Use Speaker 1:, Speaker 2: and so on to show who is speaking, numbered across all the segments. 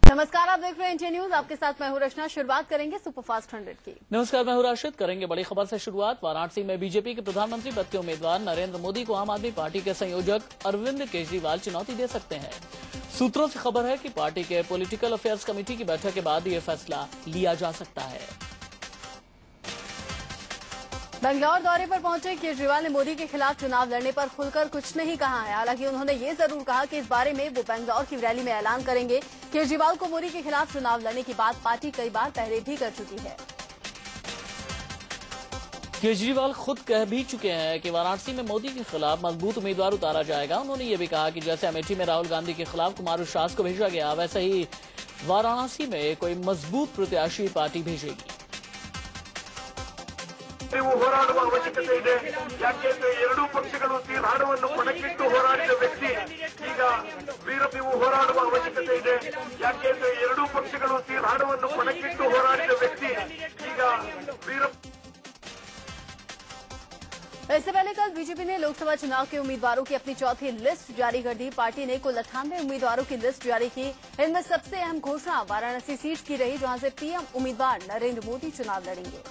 Speaker 1: नमस्कार, आप देख रहे हैं इंडिया न्यूज। आपके साथ मैं हूं रचना। शुरुआत करेंगे सुपरफास्ट 100 की।
Speaker 2: नमस्कार, मैं हूं राशिद। करेंगे बड़ी खबर से शुरुआत। वाराणसी में बीजेपी के प्रधानमंत्री पद के उम्मीदवार नरेंद्र मोदी को आम आदमी पार्टी के संयोजक अरविंद केजरीवाल चुनौती दे सकते हैं। सूत्रों से खबर है कि पार्टी के पॉलिटिकल अफेयर्स कमेटी की बैठक के बाद ये फैसला लिया जा सकता है।
Speaker 1: बंगलौर दौरे पर पहुंचे केजरीवाल ने मोदी के खिलाफ चुनाव लड़ने पर खुलकर कुछ नहीं कहा है। हालांकि उन्होंने ये जरूर कहा कि इस बारे में वो बेंगलौर की रैली में ऐलान करेंगे। केजरीवाल को मोदी के खिलाफ चुनाव लड़ने की बात पार्टी कई बार पहले भी कर चुकी है।
Speaker 2: केजरीवाल खुद कह भी चुके हैं कि वाराणसी में मोदी के खिलाफ मजबूत उम्मीदवार उतारा जाएगा। उन्होंने ये भी कहा कि जैसे अमेठी में राहुल गांधी के खिलाफ कुमार विश्वास को भेजा गया, वैसे ही वाराणसी में कोई मजबूत प्रत्याशी पार्टी भेजेगी।
Speaker 3: ನೀವು ಹೋರಾಡುವ ಅವಶ್ಯಕತೆ ಇದೆ। ಯಾಕೆಂದ್ರೆ ಎರಡೂ ಪಕ್ಷಗಳು ತೀರ್ಮಾನವನ್ನು ಕೊಡಕ್ಕಿಟ್ಟು ಹೋರಾಡಿದ ವ್ಯಕ್ತಿ ಈಗ ನೀವು ಹೋರಾಡುವ ಅವಶ್ಯಕತೆ ಇದೆ। ಯಾಕೆಂದ್ರೆ ಎರಡೂ ಪಕ್ಷಗಳು ತೀರ್ಮಾನವನ್ನು ಕೊಡಕ್ಕಿಟ್ಟು ಹೋರಾಡಿದ ವ್ಯಕ್ತಿ ಈಗ
Speaker 1: इससे पहले कल बीजेपी ने लोकसभा चुनाव के उम्मीदवारों की अपनी चौथी लिस्ट जारी कर दी। पार्टी ने कुल 98 उम्मीदवारों की लिस्ट जारी की। इनमें सबसे अहम घोषणा वाराणसी सीट की रही, जहां से पीएम उम्मीदवार नरेंद्र मोदी चुनाव लड़ेंगे।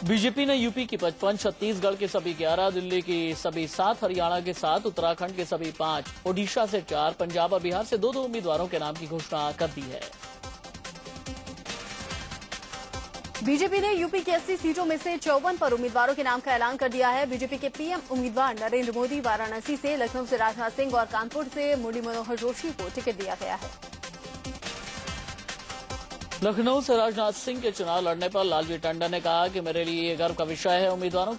Speaker 2: बीजेपी ने यूपी की 55, छत्तीसगढ़ के सभी 11, दिल्ली की सभी 7, हरियाणा के 7, उत्तराखंड के सभी 5, ओडिशा से 4, पंजाब और बिहार से 2-2 उम्मीदवारों के नाम की घोषणा कर दी है।
Speaker 1: बीजेपी ने यूपी की 80 सीटों में से 54 पर उम्मीदवारों के नाम का ऐलान कर दिया है। बीजेपी के पीएम उम्मीदवार नरेंद्र मोदी वाराणसी से, लखनऊ से राजनाथ सिंह और कानपुर से मुरली मनोहर जोशी को टिकट दिया गया है।
Speaker 2: लखनऊ से राजनाथ सिंह के चुनाव लड़ने पर लालजी टंडन ने कहा कि मेरे लिए ये गर्व का विषय है। उम्मीदवारों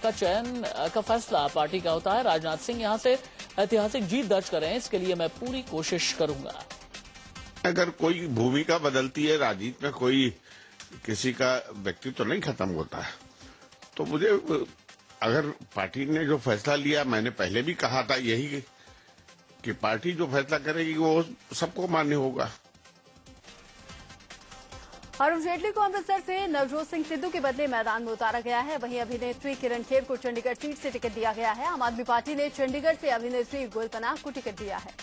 Speaker 2: का चयन का फैसला पार्टी का होता है। राजनाथ सिंह यहां से ऐतिहासिक जीत दर्ज करें, इसके लिए मैं पूरी कोशिश करूंगा।
Speaker 4: अगर कोई भूमिका बदलती है, राजनीति में कोई किसी का व्यक्तित्व तो नहीं खत्म होता है, तो मुझे अगर पार्टी ने जो फैसला लिया, मैंने पहले भी कहा था यही कि पार्टी जो फैसला करेगी वो सबको मान्य होगा।
Speaker 1: अरुण जेटली को अमृतसर से नवजोत सिंह सिद्धू के बदले मैदान में उतारा गया है। वहीं अभिनेत्री किरण खेर को चंडीगढ़ सीट से टिकट दिया गया है। आम आदमी पार्टी ने चंडीगढ़ से अभिनेत्री गुल पनाग को टिकट दिया है।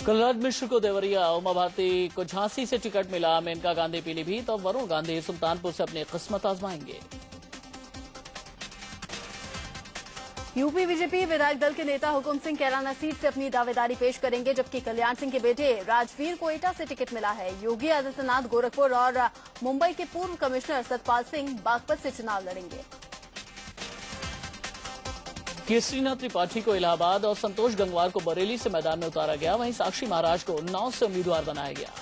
Speaker 2: कलराज मिश्र को देवरिया, उमा भारती को झांसी से टिकट मिला। मेनका गांधी पीलीभीत और वरुण गांधी सुल्तानपुर से अपनी किस्मत आजमाएंगे। यूपी बीजेपी विधायक दल के नेता हुकुम सिंह कैराना सीट से अपनी दावेदारी पेश करेंगे, जबकि कल्याण सिंह के बेटे राजवीर को एटा से टिकट मिला है। योगी आदित्यनाथ गोरखपुर और मुंबई के पूर्व कमिश्नर सतपाल सिंह बागपत से चुनाव लड़ेंगे। केसरीनाथ त्रिपाठी को इलाहाबाद और संतोष गंगवार को बरेली से मैदान में उतारा गया। वहीं साक्षी महाराज को उन्नाव से उम्मीदवार बनाया गया।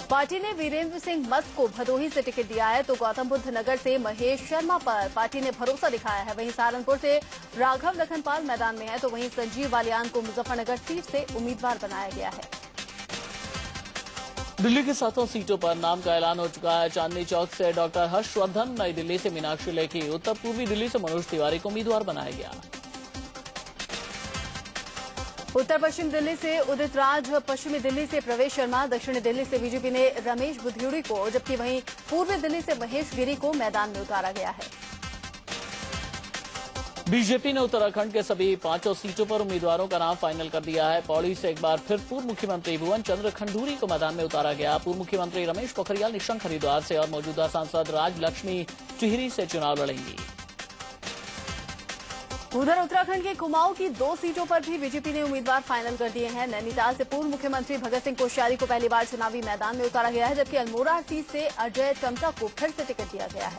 Speaker 1: पार्टी ने वीरेंद्र सिंह मस्त को भदोही से टिकट दिया है, तो गौतम बुद्ध नगर से महेश शर्मा पर पार्टी ने भरोसा दिखाया है। वहीं सहारनपुर से राघव लखनपाल मैदान में है, तो वहीं संजीव बालियान को मुजफ्फरनगर सीट से उम्मीदवार बनाया गया है।
Speaker 2: दिल्ली की 7 सीटों पर नाम का ऐलान हो चुका है। चांदनी चौक से डॉक्टर हर्षवर्धन, नई दिल्ली से मीनाक्षी लेखी, उत्तर पूर्वी दिल्ली से मनोज तिवारी को उम्मीदवार बनाया गया।
Speaker 1: उत्तर पश्चिम दिल्ली से उदित राज, पश्चिमी दिल्ली से प्रवेश शर्मा, दक्षिणी दिल्ली से बीजेपी ने रमेश बुधियुड़ी को, जबकि वहीं पूर्वी दिल्ली से महेश गिरी को मैदान में उतारा गया है।
Speaker 2: बीजेपी ने उत्तराखंड के सभी 5 सीटों पर उम्मीदवारों का नाम फाइनल कर दिया है। पौड़ी से एक बार फिर पूर्व मुख्यमंत्री भुवन चंद्र खंडूरी को मैदान में उतारा गया। पूर्व मुख्यमंत्री रमेश पोखरियाल निशंक हरिद्वार से और मौजूदा सांसद राजलक्ष्मी टिहरी से चुनाव लड़ेंगी।
Speaker 1: उधर उत्तराखंड के कुमाऊं की 2 सीटों पर भी बीजेपी ने उम्मीदवार फाइनल कर दिए हैं। नैनीताल से पूर्व मुख्यमंत्री भगत सिंह कोश्यारी को पहली बार चुनावी मैदान में उतारा गया है, जबकि अल्मोड़ा सीट से अजय टमटा को फिर से टिकट दिया गया है।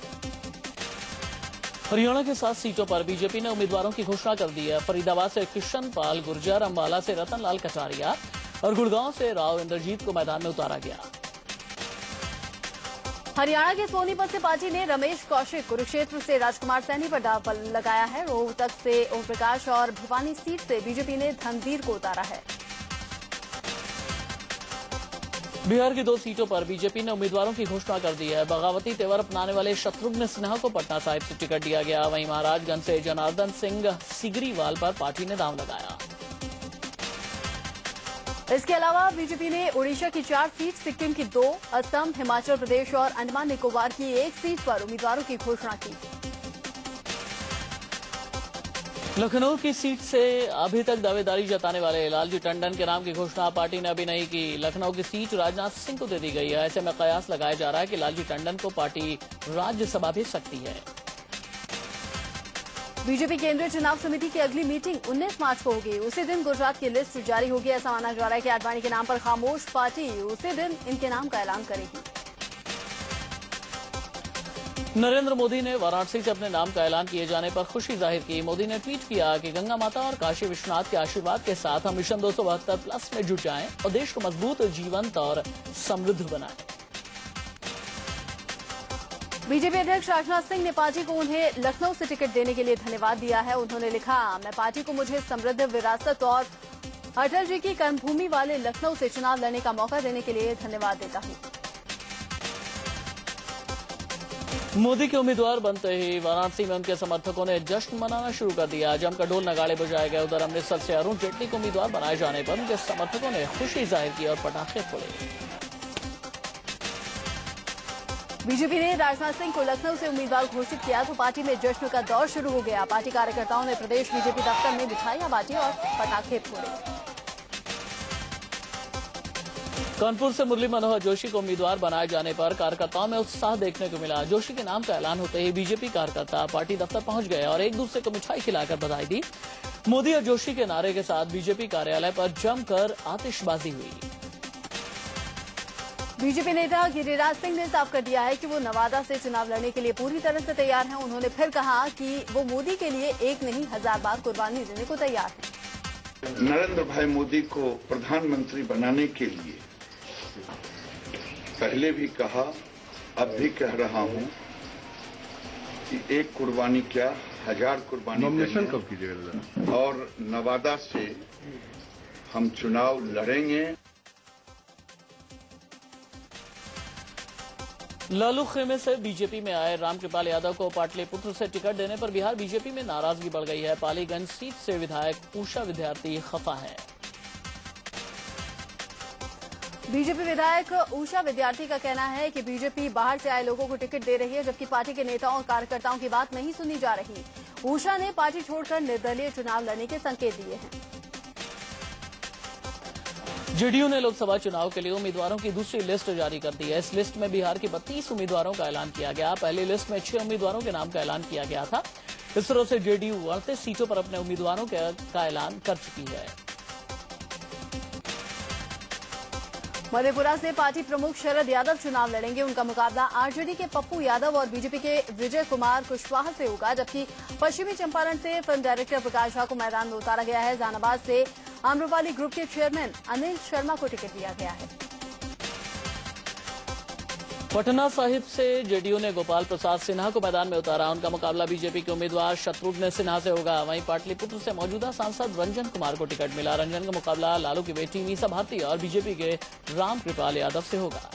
Speaker 2: हरियाणा के 7 सीटों पर बीजेपी ने उम्मीदवारों की घोषणा कर दी है। फरीदाबाद से किशन पाल गुर्जर, अंबाला से रतन लाल कटारिया और गुड़गांव से राव इंद्रजीत को मैदान में उतारा गया।
Speaker 1: हरियाणा के सोनीपत से पार्टी ने रमेश कौशिक, कुरुक्षेत्र से राजकुमार सैनी पर दांव लगाया है। रोहतक से ओम प्रकाश और भिवानी सीट से बीजेपी ने धनवीर को उतारा है।
Speaker 2: बिहार की 2 सीटों पर बीजेपी ने उम्मीदवारों की घोषणा कर दी है। बगावती तेवर अपनाने वाले शत्रुघ्न सिन्हा को पटना साहिब से टिकट दिया गया। वहीं महाराजगंज से जनार्दन सिंह सिगरीवाल पर पार्टी ने दांव लगाया।
Speaker 1: इसके अलावा बीजेपी ने ओडिशा की 4 सीट, सिक्किम की 2, असम, हिमाचल प्रदेश और अंडमान निकोबार की 1 सीट पर उम्मीदवारों की घोषणा की।
Speaker 2: लखनऊ की सीट से अभी तक दावेदारी जताने वाले लालजी टंडन के नाम की घोषणा पार्टी ने अभी नहीं की। लखनऊ की सीट राजनाथ सिंह को दे दी गई है। ऐसे में कयास लगाया जा रहा है कि लालजी टंडन को पार्टी राज्यसभा भेज सकती है।
Speaker 1: बीजेपी केंद्रीय चुनाव समिति की अगली मीटिंग 19 मार्च को होगी। उसी दिन गुजरात की लिस्ट जारी होगी। ऐसा माना जा रहा है कि आडवाणी के नाम पर खामोश पार्टी उसी दिन इनके नाम का ऐलान करेगी।
Speaker 2: नरेंद्र मोदी ने वाराणसी से अपने नाम का ऐलान किए जाने पर खुशी जाहिर की। मोदी ने ट्वीट किया कि गंगा माता और काशी विश्वनाथ के आशीर्वाद के साथ हम मिशन 272+ में जुट जाएं और देश को मजबूत, जीवंत और समृद्ध बनाएं।
Speaker 1: बीजेपी अध्यक्ष राजनाथ सिंह ने पार्टी को उन्हें लखनऊ से टिकट देने के लिए धन्यवाद दिया है। उन्होंने लिखा, मैं पार्टी को मुझे समृद्ध विरासत और अटल जी की कर्मभूमि वाले लखनऊ से चुनाव लड़ने का मौका देने के लिए धन्यवाद देता हूं।
Speaker 2: मोदी के उम्मीदवार बनते ही वाराणसी में उनके समर्थकों ने जश्न मनाना शुरू कर दिया। जमकर ढोल नगाड़े बजाए गए। उधर अमृतसर से अरुण जेटली को उम्मीदवार बनाए जाने पर उनके समर्थकों ने खुशी जाहिर की और पटाखे फोड़े।
Speaker 1: बीजेपी ने राजनाथ सिंह को लखनऊ से उम्मीदवार घोषित किया तो पार्टी में जश्न का दौर शुरू हो गया। पार्टी कार्यकर्ताओं ने प्रदेश बीजेपी दफ्तर में मिठाइयां बांटी और पटाखे फोड़े।
Speaker 2: कानपुर से मुरली मनोहर जोशी को उम्मीदवार बनाए जाने पर कार्यकर्ताओं में उत्साह देखने को मिला। जोशी के नाम का ऐलान होते ही बीजेपी कार्यकर्ता पार्टी दफ्तर पहुंच गए और एक दूसरे को मिठाई खिलाकर बधाई दी। मोदी और जोशी के नारे के साथ बीजेपी कार्यालय पर जमकर आतिशबाजी हुई।
Speaker 1: बीजेपी नेता गिरिराज सिंह ने साफ कर दिया है कि वो नवादा से चुनाव लड़ने के लिए पूरी तरह से तैयार हैं। उन्होंने फिर कहा कि वो मोदी के लिए एक नहीं 1000 बार कुर्बानी देने को तैयार हैं।
Speaker 5: नरेंद्र भाई मोदी को प्रधानमंत्री बनाने के लिए पहले भी कहा, अब भी कह रहा हूं कि एक कुर्बानी क्या 1000 कुर्बानी देंगे और नवादा से हम चुनाव लड़ेंगे।
Speaker 2: लालू खेमे से बीजेपी में आए रामकृपाल यादव को पाटलिपुत्र से टिकट देने पर बिहार बीजेपी में नाराजगी बढ़ गई है। पालीगंज सीट से विधायक उषा विद्यार्थी खफा है।
Speaker 1: बीजेपी विधायक उषा विद्यार्थी का कहना है कि बीजेपी बाहर से आए लोगों को टिकट दे रही है, जबकि पार्टी के नेताओं और कार्यकर्ताओं की बात नहीं सुनी जा रही। उषा ने पार्टी छोड़कर निर्दलीय चुनाव लड़ने के संकेत दिए हैं।
Speaker 2: जेडीयू ने लोकसभा चुनाव के लिए उम्मीदवारों की दूसरी लिस्ट जारी कर दी है। इस लिस्ट में बिहार के 32 उम्मीदवारों का ऐलान किया गया। पहली लिस्ट में 6 उम्मीदवारों के नाम का ऐलान किया गया था। इस तरह से जेडीयू 38 सीटों पर अपने उम्मीदवारों का ऐलान कर चुकी है।
Speaker 1: मधेपुरा से पार्टी प्रमुख शरद यादव चुनाव लड़ेंगे। उनका मुकाबला आरजेडी के पप्पू यादव और बीजेपी के विजय कुमार कुशवाहा से होगा, जबकि पश्चिमी चंपारण से फिल्म डायरेक्टर प्रकाश झा को मैदान में उतारा गया है। जहानाबाद से आम्रपाली ग्रुप के चेयरमैन अनिल शर्मा को टिकट दिया गया है।
Speaker 2: पटना साहिब से जेडीयू ने गोपाल प्रसाद सिन्हा को मैदान में उतारा। उनका मुकाबला बीजेपी के उम्मीदवार शत्रुघ्न सिन्हा से होगा। वहीं पाटलिपुत्र से मौजूदा सांसद रंजन कुमार को टिकट मिला। रंजन का मुकाबला लालू की बेटी मीसा भारती और बीजेपी के रामकृपाल यादव से होगा।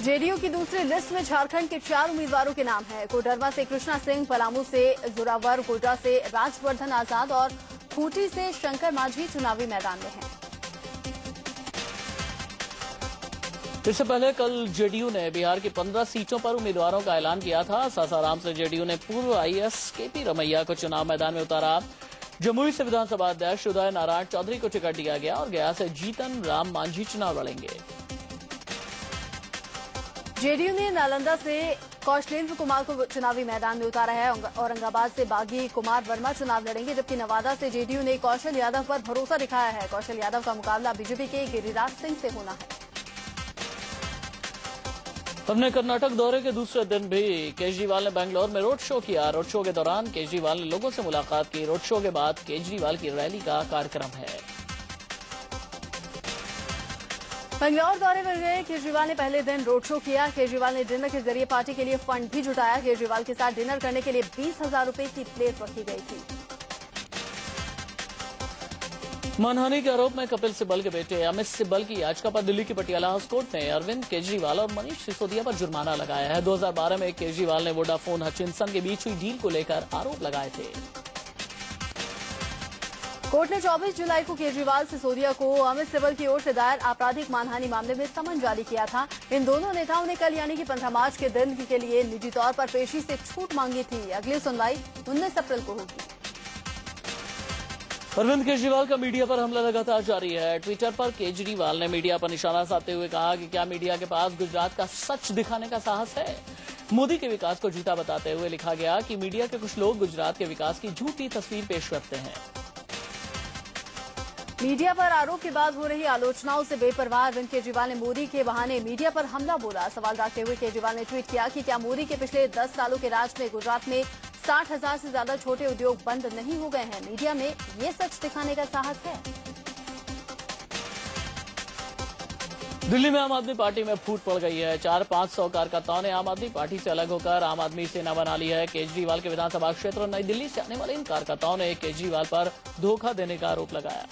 Speaker 1: जेडीयू की दूसरी लिस्ट में झारखंड के 4 उम्मीदवारों के नाम हैं। कोडरमा से कृष्णा सिंह, पलामू से जोरावर, गोड्डा से राजवर्धन आजाद और खूंटी से शंकर मांझी चुनावी मैदान में हैं।
Speaker 2: इससे पहले कल जेडीयू ने बिहार की 15 सीटों पर उम्मीदवारों का ऐलान किया था। सासाराम से जेडीयू ने पूर्व आईएएस केपी रमैया को चुनाव मैदान में उतारा। जमुई से विधानसभा अध्यक्ष उदय नारायण चौधरी को टिकट दिया गया और गया से जीतन राम मांझी चुनाव लड़ेंगे।
Speaker 1: जेडीयू ने नालंदा से कौशलेंद्र कुमार को चुनावी मैदान में उतारा है। औरंगाबाद से बागी कुमार वर्मा चुनाव लड़ेंगे, जबकि नवादा से जेडीयू ने कौशल यादव पर भरोसा दिखाया है। कौशल यादव का मुकाबला बीजेपी के गिरिराज सिंह से होना है।
Speaker 2: अपने कर्नाटक दौरे के दूसरे दिन भी केजरीवाल ने बेंगलोर में रोड शो किया। रोड शो के दौरान केजरीवाल ने लोगों से मुलाकात की। रोड शो के बाद केजरीवाल की रैली का कार्यक्रम है।
Speaker 1: बेंगलोर दौरे पर गए केजरीवाल ने पहले दिन रोड शो किया। केजरीवाल ने डिनर के जरिए पार्टी के लिए फंड भी जुटाया। केजरीवाल के साथ डिनर करने के लिए 20,000 रुपए की प्लेट रखी गई थी।
Speaker 2: मानहानि के आरोप में कपिल सिब्बल के बेटे अमित सिब्बल की याचिका पर दिल्ली की पटियाला हाउस कोर्ट ने अरविंद केजरीवाल और मनीष सिसोदिया पर जुर्माना लगाया है। 2012 में केजरीवाल ने वोडाफोन हचिनसन के बीच हुई डील को लेकर आरोप लगाए थे।
Speaker 1: कोर्ट ने 24 जुलाई को केजरीवाल सिसोदिया को अमित सिब्बल की ओर से दायर आपराधिक मानहानि मामले में समन जारी किया था। इन दोनों नेताओं ने कल यानी कि 15 मार्च के दिन के लिए निजी तौर पर पेशी से छूट मांगी थी। अगली सुनवाई 19 अप्रैल को होगी।
Speaker 2: अरविंद केजरीवाल का मीडिया पर हमला लगातार जारी है। ट्विटर पर केजरीवाल ने मीडिया पर निशाना साधते हुए कहा कि क्या मीडिया के पास गुजरात का सच दिखाने का साहस है। मोदी के विकास को झूठा बताते हुए लिखा गया कि मीडिया के कुछ लोग गुजरात के विकास की झूठी तस्वीर पेश करते हैं।
Speaker 1: मीडिया पर आरोप के बाद हो रही आलोचनाओं से बेपरवाह अरविंद केजरीवाल ने मोदी के बहाने मीडिया पर हमला बोला। सवाल रखते हुए केजरीवाल ने ट्वीट किया कि क्या मोदी के पिछले 10 सालों के राज में गुजरात में 60,000 से ज्यादा छोटे उद्योग बंद नहीं हो गए हैं। मीडिया में ये सच दिखाने का साहस है।
Speaker 2: दिल्ली में आम आदमी पार्टी में फूट पड़ गई है। 400-500 कार्यकर्ताओं ने आम आदमी पार्टी से अलग होकर आम आदमी सेना बना ली है। केजरीवाल के विधानसभा क्षेत्र नई दिल्ली से आने वाले इन कार्यकर्ताओं ने केजरीवाल पर धोखा देने का आरोप लगाया।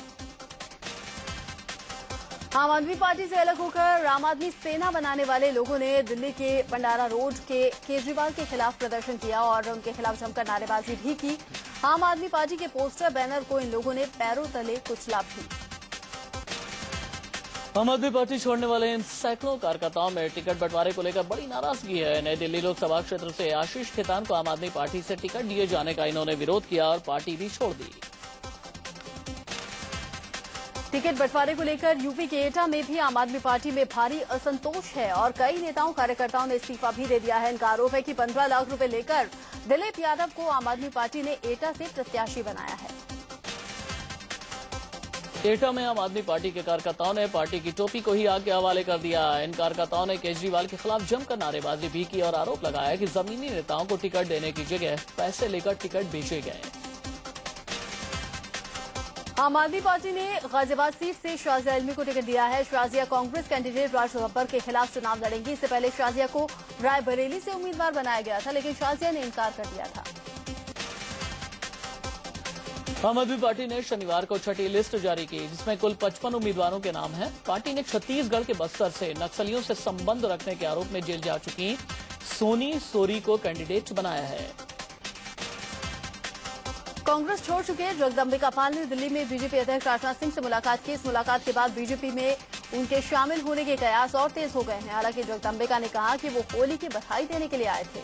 Speaker 1: आम आदमी पार्टी से अलग होकर आम आदमी सेना बनाने वाले लोगों ने दिल्ली के पंडारा रोड के केजरीवाल के खिलाफ प्रदर्शन किया और उनके खिलाफ जमकर नारेबाजी भी की। आम आदमी पार्टी के पोस्टर बैनर को इन लोगों ने पैरों तले कुचला भी।
Speaker 2: आम आदमी पार्टी छोड़ने वाले इन सैकड़ों कार्यकर्ताओं में टिकट बंटवारे को लेकर बड़ी नाराजगी है। नई दिल्ली लोकसभा क्षेत्र से आशीष खेतान को आम आदमी पार्टी से टिकट दिए जाने का इन्होंने विरोध किया और पार्टी भी छोड़ दी।
Speaker 1: टिकट बंटवारे को लेकर यूपी के एटा में भी आम आदमी पार्टी में भारी असंतोष है और कई नेताओं कार्यकर्ताओं ने इस्तीफा भी दे दिया है। इनका आरोप है कि 15 लाख रुपए लेकर दिलीप यादव को आम आदमी पार्टी ने एटा से प्रत्याशी बनाया है।
Speaker 2: एटा में आम आदमी पार्टी के कार्यकर्ताओं ने पार्टी की टोपी को ही आग के हवाले कर दिया। इन कार्यकर्ताओं ने केजरीवाल के खिलाफ जमकर नारेबाजी भी की और आरोप लगाया कि जमीनी नेताओं को टिकट देने की जगह पैसे लेकर टिकट बेचे गए।
Speaker 1: आम आदमी पार्टी ने गाजियाबाद सीट से शाजिया इल्मी को टिकट दिया है। शाजिया कांग्रेस कैंडिडेट राज बब्बर के खिलाफ चुनाव लड़ेंगी। इससे पहले शाजिया को रायबरेली से उम्मीदवार बनाया गया था, लेकिन शाजिया ने इनकार कर दिया था।
Speaker 2: आम आदमी पार्टी ने शनिवार को छठी लिस्ट जारी की, जिसमें कुल 55 उम्मीदवारों के नाम हैं। पार्टी ने छत्तीसगढ़ के बस्तर से नक्सलियों से संबंध रखने के आरोप में जेल जा चुकी सोनी सोरी को कैंडिडेट बनाया है।
Speaker 1: कांग्रेस छोड़ चुके जगदम्बिका पाल ने दिल्ली में बीजेपी अध्यक्ष राजनाथ सिंह से मुलाकात की। इस मुलाकात के बाद बीजेपी में उनके शामिल होने के कयास और तेज हो गए हैं। हालांकि जगदम्बिका ने कहा कि वो होली की बधाई देने के लिए आए थे।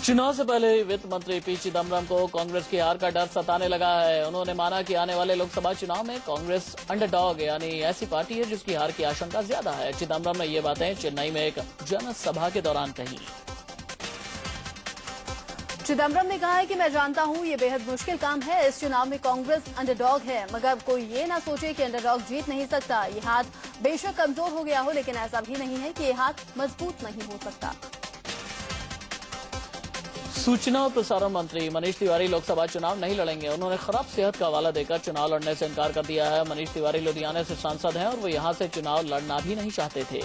Speaker 2: चुनाव से पहले वित्त मंत्री पी चिदम्बरम को कांग्रेस की हार का डर सताने लगा है। उन्होंने माना कि आने वाले लोकसभा चुनाव में कांग्रेस अंडरडॉग यानी ऐसी पार्टी है जिसकी हार की आशंका ज्यादा है। चिदम्बरम ने ये बातें चेन्नई में एक जनसभा के दौरान कही।
Speaker 1: चिदम्बरम ने कहा है कि मैं जानता हूं ये बेहद मुश्किल काम है। इस चुनाव में कांग्रेस अंडरडॉग है, मगर कोई ये ना सोचे कि अंडरडॉग जीत नहीं सकता। ये हाथ बेशक कमजोर हो गया हो, लेकिन ऐसा भी नहीं है कि ये हाथ मजबूत नहीं हो सकता।
Speaker 2: सूचना और प्रसारण मंत्री मनीष तिवारी लोकसभा चुनाव नहीं लड़ेंगे। उन्होंने खराब सेहत का हवाला देकर चुनाव लड़ने से इनकार कर दिया है। मनीष तिवारी लुधियाना से सांसद हैं और वो यहां से चुनाव लड़ना भी नहीं चाहते थे।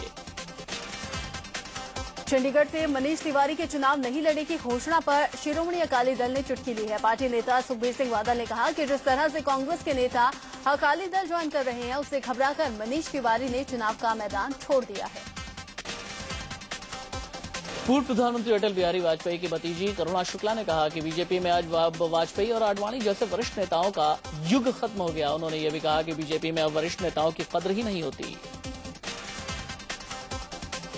Speaker 1: चंडीगढ़ से मनीष तिवारी के चुनाव नहीं लड़ने की घोषणा पर शिरोमणि अकाली दल ने चुटकी ली है। पार्टी नेता सुखबीर सिंह बादल ने कहा कि जिस तरह से कांग्रेस के नेता अकाली दल ज्वाइन कर रहे हैं, उससे घबराकर मनीष तिवारी ने चुनाव का मैदान छोड़ दिया है।
Speaker 2: पूर्व प्रधानमंत्री अटल बिहारी वाजपेयी की भतीजी करुणा शुक्ला ने कहा कि बीजेपी में आज वाजपेयी और आडवाणी जैसे वरिष्ठ नेताओं का युग खत्म हो गया। उन्होंने ये भी कहा कि बीजेपी में अब वरिष्ठ नेताओं की कद्र ही नहीं होती।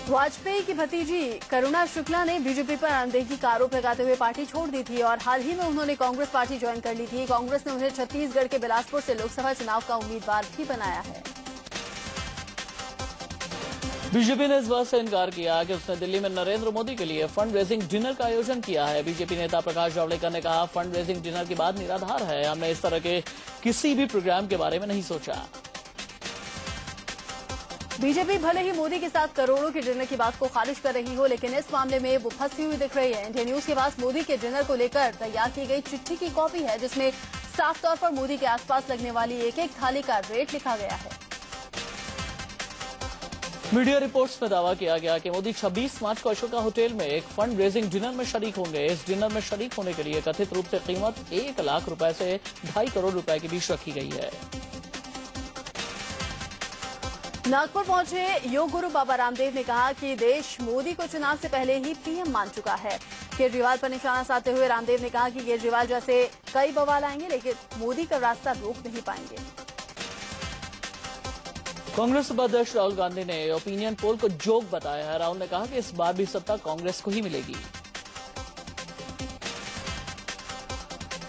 Speaker 1: वाजपेयी की भतीजी करुणा शुक्ला ने बीजेपी पर अनदेखी का आरोप लगाते हुए पार्टी छोड़ दी थी और हाल ही में उन्होंने कांग्रेस पार्टी ज्वाइन कर ली थी। कांग्रेस ने उन्हें छत्तीसगढ़ के बिलासपुर से लोकसभा चुनाव का उम्मीदवार भी बनाया है।
Speaker 2: बीजेपी ने इस बात से इनकार किया कि उसने दिल्ली में नरेंद्र मोदी के लिए फंड रेजिंग डिनर का आयोजन किया है। बीजेपी नेता प्रकाश जावड़ेकर ने कहा, फंड रेजिंग डिनर की बात निराधार है। हमने इस तरह के किसी भी प्रोग्राम के बारे में नहीं सोचा।
Speaker 1: बीजेपी भले ही मोदी के साथ करोड़ों के डिनर की बात को खारिज कर रही हो, लेकिन इस मामले में वो फंसी हुई दिख रही है। इंडिया न्यूज के पास मोदी के डिनर को लेकर तैयार की गई चिट्ठी की कॉपी है, जिसमें साफ तौर पर मोदी के आसपास लगने वाली एक एक थाली का रेट लिखा गया है।
Speaker 2: मीडिया रिपोर्ट्स में दावा किया गया कि मोदी 26 मार्च को अशोका होटल में एक फंड रेजिंग डिनर में शरीक होंगे। इस डिनर में शरीक होने के लिए कथित रूप से कीमत 1 लाख रुपए से 2.5 करोड़ रुपए के बीच रखी गई है।
Speaker 1: नागपुर पहुंचे योग गुरु बाबा रामदेव ने कहा कि देश मोदी को चुनाव से पहले ही पीएम मान चुका है। केजरीवाल पर निशाना साधते हुए रामदेव ने कहा कि केजरीवाल जैसे कई बवाल आएंगे लेकिन मोदी का रास्ता रोक नहीं पाएंगे।
Speaker 2: कांग्रेस उपाध्यक्ष राहुल गांधी ने ओपिनियन पोल को जोक बताया है। राहुल ने कहा कि इस बार भी सत्ता कांग्रेस को ही मिलेगी।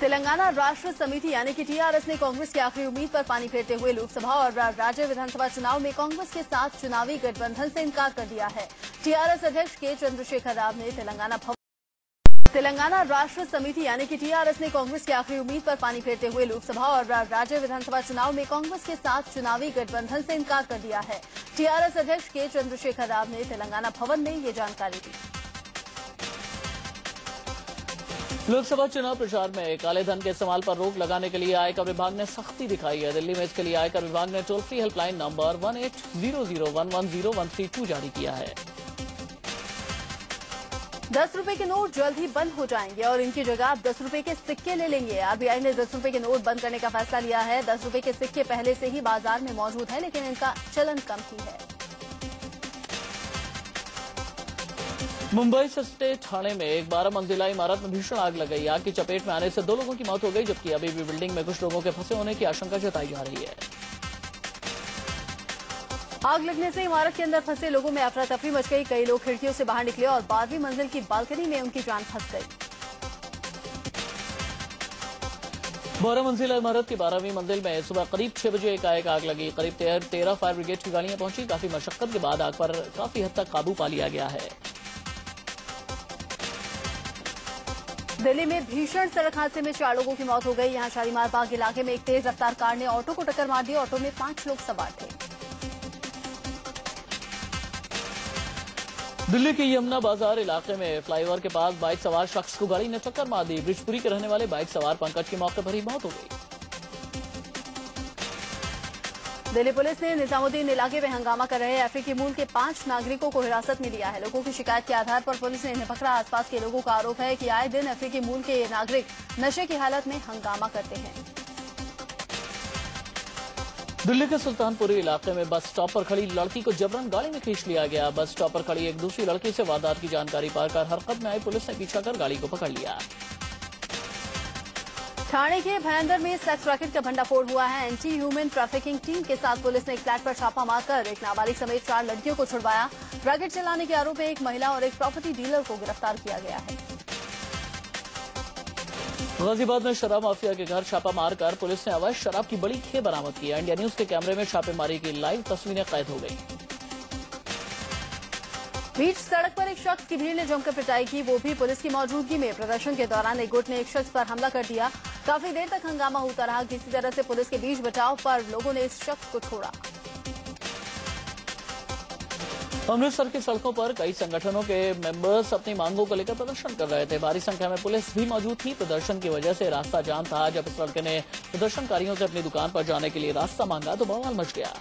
Speaker 1: तेलंगाना राष्ट्र समिति यानी कि टीआरएस ने कांग्रेस की आखिरी उम्मीद पर पानी फेरते हुए लोकसभा और राज्य विधानसभा चुनाव में कांग्रेस के साथ चुनावी गठबंधन से इनकार कर दिया है। टीआरएस अध्यक्ष के चंद्रशेखर राव ने तेलंगाना राष्ट्र समिति यानी कि टीआरएस ने कांग्रेस की आखिरी उम्मीद पर पानी फेरते हुए लोकसभा और राज्य विधानसभा चुनाव में कांग्रेस के साथ चुनावी गठबंधन से इनकार कर दिया है। टीआरएस अध्यक्ष के चंद्रशेखर राव ने तेलंगाना भवन में ये जानकारी दी।
Speaker 2: लोकसभा चुनाव प्रचार में काले धन के इस्तेमाल पर रोक लगाने के लिए आयकर विभाग ने सख्ती दिखाई है। दिल्ली में इसके लिए आयकर विभाग ने टोल फ्री हेल्पलाइन नंबर 1800110132 जारी किया है।
Speaker 1: 10 रुपए के नोट जल्द ही बंद हो जाएंगे और इनकी जगह आप 10 रुपए के सिक्के ले लेंगे। आरबीआई ने 10 रुपए के नोट बंद करने का फैसला लिया है। 10 रुपए के सिक्के पहले से ही बाजार में मौजूद है लेकिन इनका चलन कम ही है।
Speaker 2: मुंबई सस्ते थाने में एक 12 मंजिला इमारत में भीषण आग लग गई। आग की चपेट में आने से 2 लोगों की मौत हो गई जबकि अभी भी बिल्डिंग में कुछ लोगों के फंसे होने की आशंका जताई जा रही है।
Speaker 1: आग लगने से इमारत के अंदर फंसे लोगों में अफरा तफरी मच गई। कई लोग खिड़कियों से बाहर निकले और 12वीं मंजिल की बालकनी में उनकी जान फंस गई।
Speaker 2: 12 मंजिला इमारत की 12वीं मंजिल में सुबह करीब 6 बजे एकाएक आग लगी। करीब 13 फायर ब्रिगेड की गाड़ियां पहुंची। काफी मशक्कत के बाद आग पर काफी हद तक काबू पा लिया गया है।
Speaker 1: दिल्ली में भीषण सड़क हादसे में 4 लोगों की मौत हो गई। यहां शालीमार बाग इलाके में एक तेज रफ्तार कार ने ऑटो को टक्कर मार दी। ऑटो में 5 लोग सवार थे।
Speaker 2: दिल्ली के यमुना बाजार इलाके में फ्लाईओवर के पास बाइक सवार शख्स को गाड़ी ने टक्कर मार दी। ब्रिजपुरी के रहने वाले बाइक सवार पंकज की मौके पर ही मौत हो गई।
Speaker 1: दिल्ली पुलिस ने निजामुद्दीन इलाके में हंगामा कर रहे अफ्रीकी मूल के 5 नागरिकों को हिरासत में लिया है। लोगों की शिकायत के आधार पर पुलिस ने इन्हें पकड़ा। आसपास के लोगों का आरोप है कि आए दिन अफ्रीकी मूल के ये नागरिक नशे की हालत में हंगामा करते हैं।
Speaker 2: दिल्ली के सुल्तानपुरी इलाके में बस स्टॉप पर खड़ी लड़की को जबरन गाड़ी में खींच लिया गया। बस स्टॉप पर खड़ी एक दूसरी लड़की से वारदात की जानकारी पाकर हरकत में आई पुलिस ने पीछा कर गाड़ी को पकड़ लिया।
Speaker 1: ठाणे के भयंदर में सेक्स रैकेट का भंडाफोड़ हुआ है। एंटी ह्यूमन ट्रैफिकिंग टीम के साथ पुलिस ने एक फ्लैट पर छापा मारकर एक नाबालिग समेत 4 लड़कियों को छुड़वाया। रैकेट चलाने के आरोप में एक महिला और एक प्रॉपर्टी डीलर को गिरफ्तार किया गया है।
Speaker 2: गाजियाबाद में शराब माफिया के घर छापा मारकर पुलिस ने अवैध शराब की बड़ी खेप बरामद की। इंडिया न्यूज के कैमरे में छापेमारी की लाइव तस्वीरें कैद हो गई।
Speaker 1: बीच सड़क पर एक शख्स की भीड़ ने जमकर पिटाई की, वो भी पुलिस की मौजूदगी में। प्रदर्शन के दौरान एक गुट ने एक शख्स पर हमला कर दिया। काफी देर तक हंगामा होता रहा। किसी तरह से पुलिस के बीच बचाव पर लोगों ने इस शख्स को छोड़ा।
Speaker 2: अमृतसर की सड़कों पर कई संगठनों के मेंबर्स अपनी मांगों को लेकर प्रदर्शन कर रहे थे। भारी संख्या में पुलिस भी मौजूद थी। प्रदर्शन की वजह से रास्ता जाम था। जब इस लड़के ने प्रदर्शनकारियों से अपनी दुकान पर जाने के लिए रास्ता मांगा तो बवाल मच गया।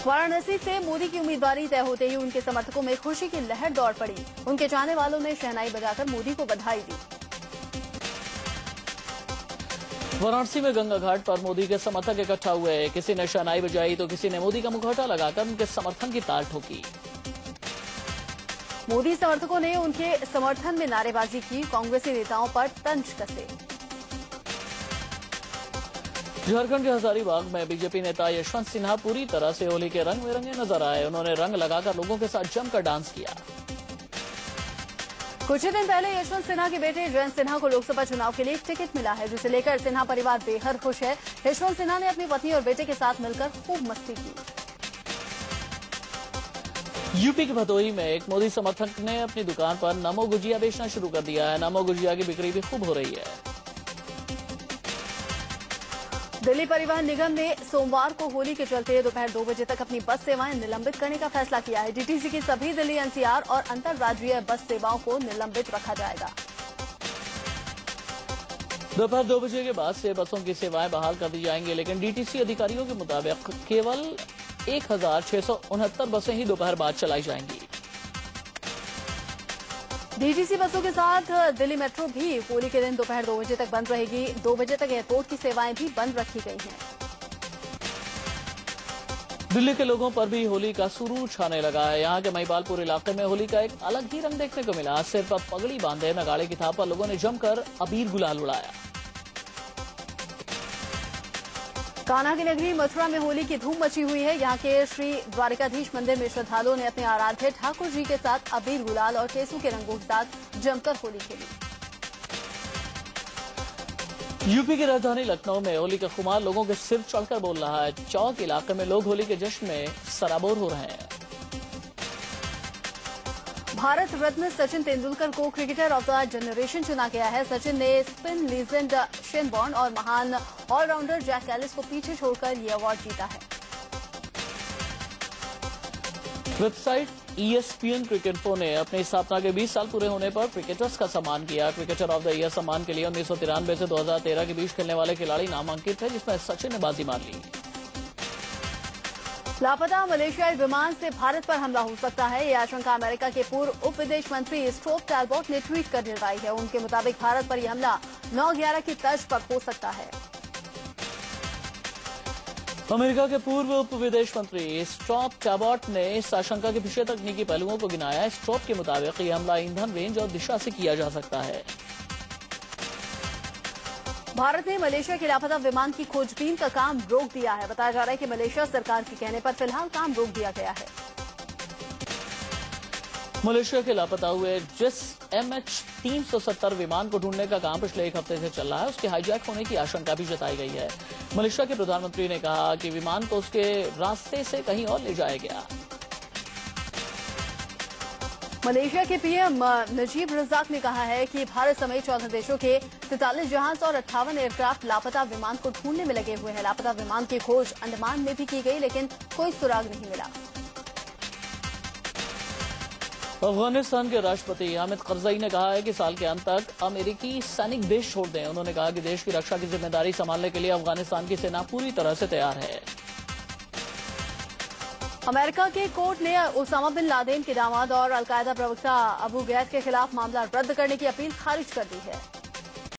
Speaker 1: वाराणसी से मोदी की उम्मीदवारी तय होते ही उनके समर्थकों में खुशी की लहर दौड़ पड़ी। उनके चाहने वालों ने शहनाई बजाकर मोदी को बधाई दी।
Speaker 2: वाराणसी में गंगा घाट पर मोदी के समर्थक इकट्ठा हुए। किसी ने शहनाई बजाई तो किसी ने मोदी का मुखौटा लगाकर उनके समर्थन की ताल ठोकी।
Speaker 1: मोदी समर्थकों ने उनके समर्थन में नारेबाजी की। कांग्रेसी नेताओं पर तंज कसे।
Speaker 2: झारखंड के हजारीबाग में बीजेपी नेता यशवंत सिन्हा पूरी तरह से होली के रंग में रंगे नजर आए। उन्होंने रंग लगाकर लोगों के साथ जमकर डांस किया।
Speaker 1: कुछ ही दिन पहले यशवंत सिन्हा के बेटे जयंत सिन्हा को लोकसभा चुनाव के लिए एक टिकट मिला है, जिसे लेकर सिन्हा परिवार बेहद खुश है। यशवंत सिन्हा ने अपनी पत्नी और बेटे के साथ मिलकर खूब मस्ती की।
Speaker 2: यूपी के भदोही में एक मोदी समर्थक ने अपनी दुकान पर नमो गुजिया बेचना शुरू कर दिया है। नमो गुजिया की बिक्री भी खूब हो रही है।
Speaker 1: दिल्ली परिवहन निगम ने सोमवार को होली के चलते दोपहर 2 बजे तक अपनी बस सेवाएं निलंबित करने का फैसला किया है। डीटीसी की सभी दिल्ली एनसीआर और अंतर्राज्यीय बस सेवाओं को निलंबित रखा जाएगा।
Speaker 2: दोपहर 2 बजे के बाद से बसों की सेवाएं बहाल कर दी जाएंगी, लेकिन डीटीसी अधिकारियों के मुताबिक केवल 1669 बसें ही दोपहर बाद चलाई जाएंगी।
Speaker 1: डीटीसी बसों के साथ दिल्ली मेट्रो भी होली के दिन दोपहर 2 बजे तक बंद रहेगी। 2 बजे तक एयरपोर्ट की सेवाएं भी बंद रखी गई हैं।
Speaker 2: दिल्ली के लोगों पर भी होली का सुरूर छाने लगा है। यहाँ के महिपालपुर इलाके में होली का एक अलग ही रंग देखने को मिला। सिर पर पगड़ी बांधे नगाड़े की थाप पर लोगों ने जमकर अबीर गुलाल उड़ाया।
Speaker 1: कान्हा की नगरी मथुरा में होली की धूम मची हुई है। यहाँ के श्री द्वारिकाधीश मंदिर में श्रद्धालुओं ने अपने आराध्य ठाकुर जी के साथ अबीर गुलाल और टेसू के रंगों के साथ जमकर होली खेली।
Speaker 2: यूपी की राजधानी लखनऊ में होली का खुमार लोगों के सिर चढ़कर बोल रहा है। चौक इलाके में लोग होली के जश्न में सराबोर हो रहे हैं।
Speaker 1: भारत रत्न सचिन तेंदुलकर को क्रिकेटर ऑफ द जनरेशन चुना गया है। सचिन ने स्पिन लीजेंड शेन बॉर्न और महान ऑलराउंडर जैक एलिस को पीछे छोड़कर ये अवार्ड जीता है।
Speaker 2: वेबसाइट ESPN क्रिकेटफो ने अपनी स्थापना के 20 साल पूरे होने पर क्रिकेटर्स का सम्मान किया। क्रिकेटर ऑफ द ईयर सम्मान के लिए 1993 से 2013 के बीच खेलने वाले खिलाड़ी नामांकित थे, जिसमें सचिन ने बाजी मार ली।
Speaker 1: लापता मलेशियाई विमान से भारत पर हमला हो सकता है, ये आशंका अमेरिका के पूर्व उप विदेश मंत्री स्टोव टैलबॉट ने ट्वीट कर दिलवाई है। उनके मुताबिक भारत पर यह हमला 9/11 की तर्ज पर हो सकता है।
Speaker 2: अमेरिका के पूर्व उप विदेश मंत्री स्टोव टैलबॉट ने इस आशंका के पीछे तकनीकी पहलुओं को गिनाया। स्टोव के मुताबिक यह हमला ईंधन रेंज और दिशा से किया जा सकता है।
Speaker 1: भारत ने मलेशिया के लापता विमान की खोजबीन का काम रोक दिया है। बताया जा रहा है कि मलेशिया सरकार के कहने पर फिलहाल काम रोक दिया गया है।
Speaker 2: मलेशिया के लापता हुए जिस MH370 विमान को ढूंढने का काम पिछले एक हफ्ते से चल रहा है, उसके हाईजैक होने की आशंका भी जताई गई है। मलेशिया के प्रधानमंत्री ने कहा कि विमान को उसके रास्ते से कहीं और ले जाया गया।
Speaker 1: मलेशिया के PM नजीब रजाक ने कहा है कि भारत समेत 14 देशों के 43 जहाज और 58 एयरक्राफ्ट लापता विमान को ढूंढने में लगे हुए हैं। लापता विमान की खोज अंडमान में भी की गई, लेकिन कोई सुराग नहीं मिला।
Speaker 2: अफगानिस्तान के राष्ट्रपति हामिद करजई ने कहा है कि साल के अंत तक अमेरिकी सैनिक देश छोड़ दें। उन्होंने कहा कि देश की रक्षा की जिम्मेदारी संभालने के लिए अफगानिस्तान की सेना पूरी तरह से तैयार है।
Speaker 1: अमेरिका के कोर्ट ने उसामा बिन लादेन के दामाद और अलकायदा प्रवक्ता अबू गैद के खिलाफ मामला रद्द करने की अपील खारिज कर दी है।